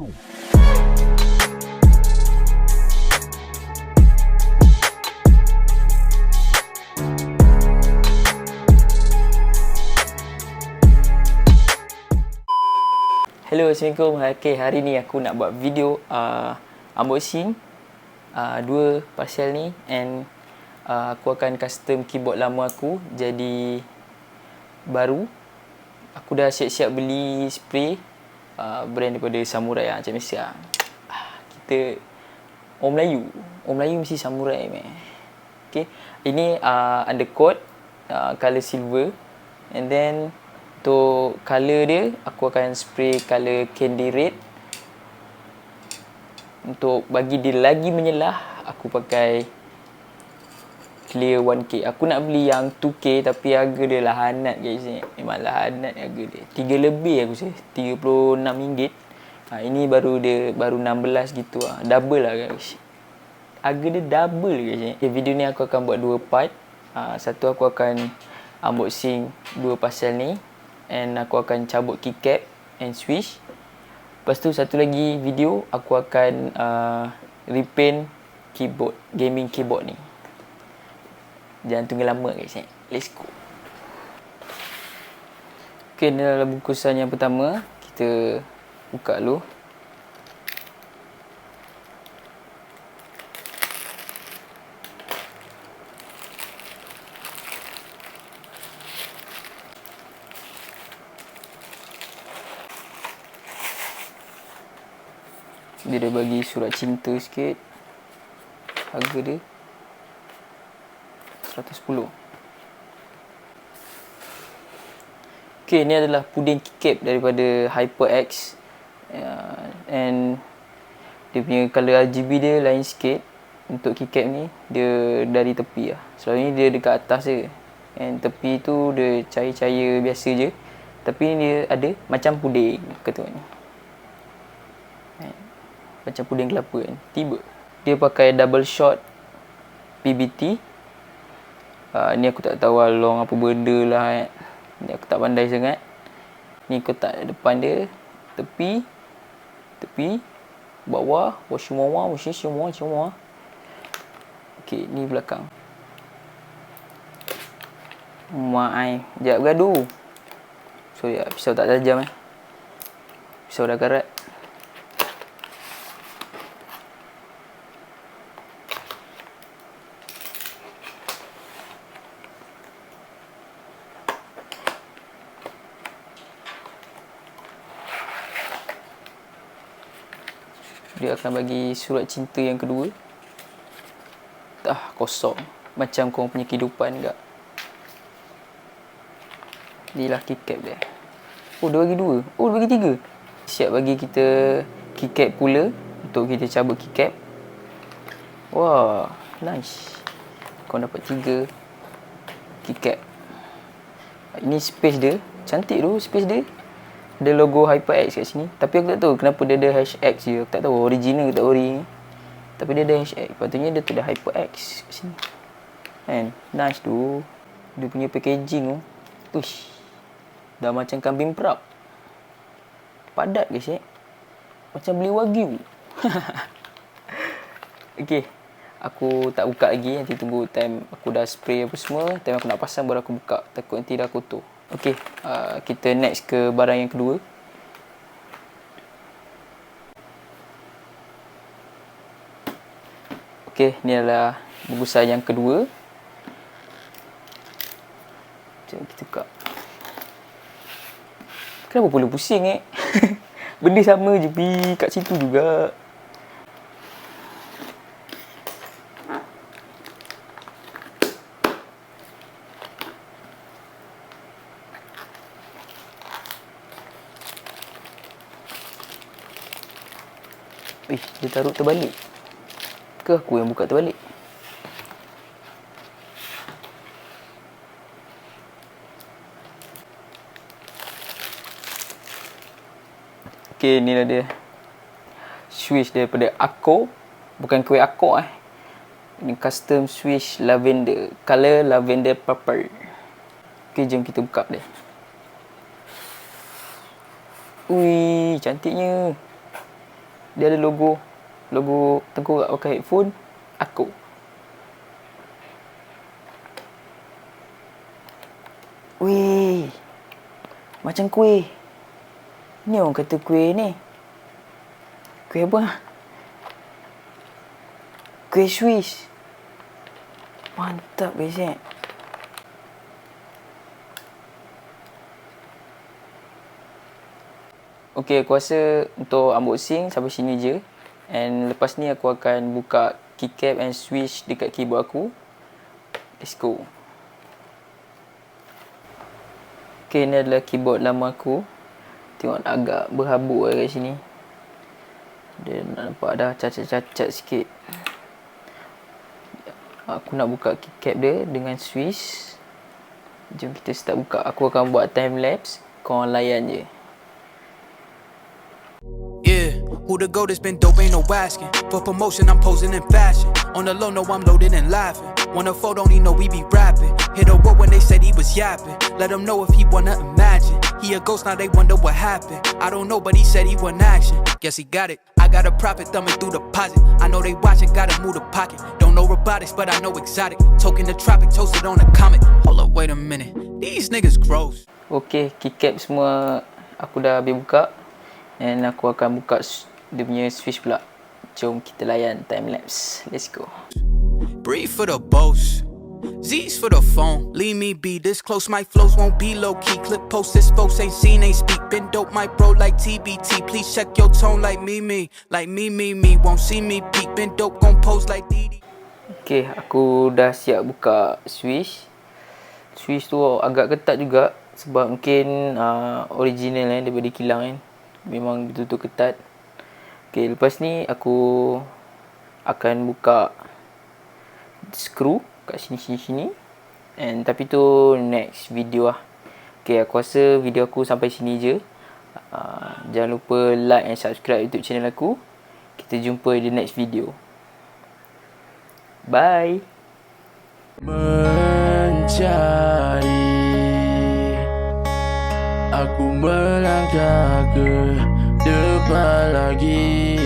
Hello, Assalamualaikum. Okay, hari ni aku nak buat video unboxing dua parcel ni, and aku akan custom keyboard lama aku jadi baru. Aku dah siap-siap beli spray brand daripada Samurai macam biasa. Kita orang Melayu mesti Samurai meh. Okay, ini undercoat color silver, and then untuk colour dia, aku akan spray colour candy red. Untuk bagi dia lagi menyelah, aku pakai clear 1K. Aku nak beli yang 2K tapi harga dia lahanat guys. Memang lahanat harga dia. 3 lebih aku rasa. RM36. Ini baru 16 gitu lah. Double lah guys. Harga dia double guys. Okay, video ni aku akan buat dua part. Satu aku akan unboxing dua parcel ni, and aku akan cabut keycap and switch. Lepas tu satu lagi video aku akan repaint keyboard, gaming keyboard ni. Jangan tunggu lama guys. Let's go. Okay, ni adalah bungkusan yang pertama. Kita buka dulu. Dia dah bagi surat cinta sikit. Harga dia 110. Okay, ni adalah puding keycap daripada HyperX, and dia punya colour RGB dia lain sikit. Untuk keycap ni dia dari tepi lah. Selalunya dia dekat atas je, and tepi tu dia cahaya-cahaya biasa je. Tapi dia ada macam puding kata ni, macam puding kelapa kan. Tiba dia pakai double shot PBT. Ni aku tak tahu long apa benda lah kan. Ni aku tak pandai sangat. Ni kotak depan dia, tepi, bawah, semua. Okey, ni belakang. Sekejap gaduh. Sorry, pisau tak tajam pisau dah karat. Dia akan bagi surat cinta yang kedua. Kosong. Macam korang punya kehidupan tak? Inilah keycap dia. Oh, dia bagi dua. Oh, dia bagi tiga. Siap bagi kita keycap pula. Untuk kita cabut keycap. Wah, nice. Korang dapat 3 keycap. Ini space dia. Cantik tu space dia. Ada logo HyperX kat sini. Tapi aku tak tahu kenapa dia ada #X je. Aku tak tahu original ke tak ori ni. Tapi dia ada #X. Patutnya dia tu ada HyperX kat sini. And nice tu. Dia punya packaging tu. Uish. Dah macam kambing perap. Padat guys Macam beli wagyu. Okay. Aku tak buka lagi. Nanti tunggu time aku dah spray apa semua. Time aku nak pasang baru aku buka. Takut nanti dah kotor. Okay, kita next ke barang yang kedua. Okay, ni adalah bungkusan yang kedua. Jom kita buka. Kenapa pula pusing Benda sama je kat situ juga. Dia taruh terbalik. Ke aku yang buka terbalik? Okay, ni lah dia. Switch daripada Ako. Bukan kuih Ako Ini custom switch lavender. Color lavender purple. Okay, jom kita buka dia. Ui, cantiknya. Dia ada logo tengkorak pakai headphone. Aku. Weh. Macam kuih. Ni orang kata kuih ni. Kuih apa? Kuih Swiss. Mantap guys eh. Okay, aku rasa untuk unboxing sampai sini je. And lepas ni aku akan buka keycap and switch dekat keyboard aku. Let's go. Okay, ni adalah keyboard lama aku. Tengok agak berhabuk kat sini. Dia nampak dah cacat-cacat sikit. Aku nak buka keycap dia dengan switch. Jom kita start buka. Aku akan buat time lapse. Korang layan je. Yeah, who the goat has been dope, ain't no asking. For promotion, I'm posing in fashion. On the low, no, I'm loaded and laughing. Want a photo, he know we be rapping. Hit a word when they said he was yapping. Let him know if he wanna imagine. He a ghost, now they wonder what happened. I don't know, but he said he want action. Guess he got it. I got a profit thumbing through the deposit. I know they watching, gotta move the pocket. Don't know robotics, but I know exotic. Token the tropic, toasted on a comet. Hold up, wait a minute. These niggas gross. Okay, keycap semua aku dah habis buka. And aku akan buka dia punya switch pula. Jom kita layan time lapse. Let's go. Breathe for the boast. Z's for the phone. Leave me be this close. My flows won't be low key. Clip post this folks ain't seen, ain't speak. Been dope, my bro like TBT. Please check your tone like me. Like me. Won't see me peek. Been dope, gon' pose like DD. Okay, aku dah siap buka switch. Switch tu agak ketat juga. Sebab mungkin original daripada kilang kan. Memang betul-betul ketat. Okay, lepas ni aku akan buka skru kat sini. And tapi tu next video lah. Okay, aku rasa video aku sampai sini je. Jangan lupa like and subscribe YouTube channel aku. Kita jumpa di next video. Bye. Mencari, aku melangkah ke depan lagi.